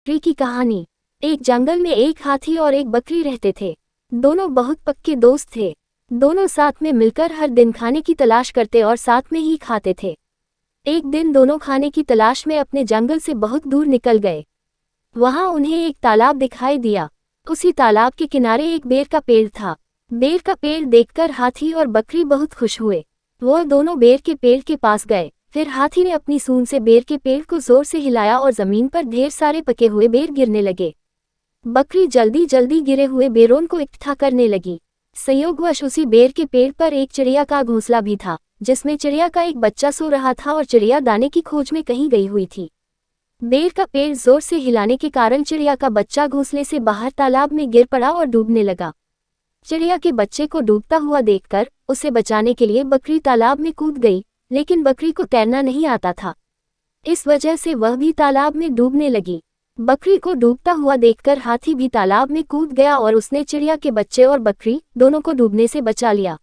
बकरी की कहानी। एक जंगल में एक हाथी और एक बकरी रहते थे। दोनों बहुत पक्के दोस्त थे। दोनों साथ में मिलकर हर दिन खाने की तलाश करते और साथ में ही खाते थे। एक दिन दोनों खाने की तलाश में अपने जंगल से बहुत दूर निकल गए। वहां उन्हें एक तालाब दिखाई दिया। उसी तालाब के किनारे एक बेर का पेड़ था। बेर का पेड़ देखकर हाथी और बकरी बहुत खुश हुए। वह दोनों बेर के पेड़ के पास गए। फिर हाथी ने अपनी सूंड से बेर के पेड़ को जोर से हिलाया और जमीन पर ढेर सारे पके हुए बेर गिरने लगे। बकरी जल्दी जल्दी गिरे हुए बेरों को इकट्ठा करने लगी। संयोगवश उसी बेर के पेड़ पर एक चिड़िया का घोंसला भी था, जिसमें चिड़िया का एक बच्चा सो रहा था और चिड़िया दाने की खोज में कहीं गई हुई थी। बेर का पेड़ जोर से हिलाने के कारण चिड़िया का बच्चा घोंसले से बाहर तालाब में गिर पड़ा और डूबने लगा। चिड़िया के बच्चे को डूबता हुआ देखकर उसे बचाने के लिए बकरी तालाब में कूद गई, लेकिन बकरी को तैरना नहीं आता था। इस वजह से वह भी तालाब में डूबने लगी। बकरी को डूबता हुआ देखकर हाथी भी तालाब में कूद गया और उसने चिड़िया के बच्चे और बकरी दोनों को डूबने से बचा लिया।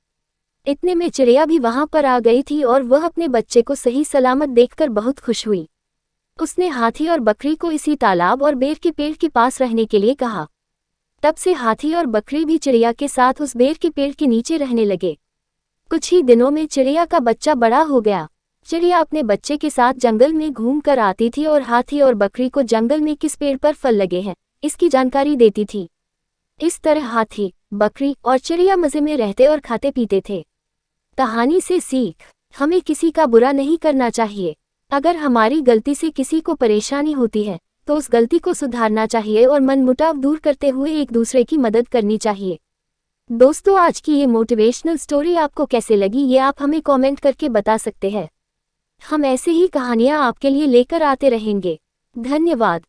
इतने में चिड़िया भी वहां पर आ गई थी और वह अपने बच्चे को सही सलामत देखकर बहुत खुश हुई। उसने हाथी और बकरी को इसी तालाब और बेर के पेड़ के पास रहने के लिए कहा। तब से हाथी और बकरी भी चिड़िया के साथ उस बेर के पेड़ के नीचे रहने लगे। कुछ ही दिनों में चिड़िया का बच्चा बड़ा हो गया। चिड़िया अपने बच्चे के साथ जंगल में घूम कर आती थी और हाथी और बकरी को जंगल में किस पेड़ पर फल लगे हैं इसकी जानकारी देती थी। इस तरह हाथी, बकरी और चिड़िया मजे में रहते और खाते पीते थे। कहानी से सीख, हमें किसी का बुरा नहीं करना चाहिए। अगर हमारी गलती से किसी को परेशानी होती है तो उस गलती को सुधारना चाहिए और मनमुटाव दूर करते हुए एक दूसरे की मदद करनी चाहिए। दोस्तों, आज की ये मोटिवेशनल स्टोरी आपको कैसे लगी ये आप हमें कमेंट करके बता सकते हैं। हम ऐसे ही कहानियाँ आपके लिए लेकर आते रहेंगे। धन्यवाद।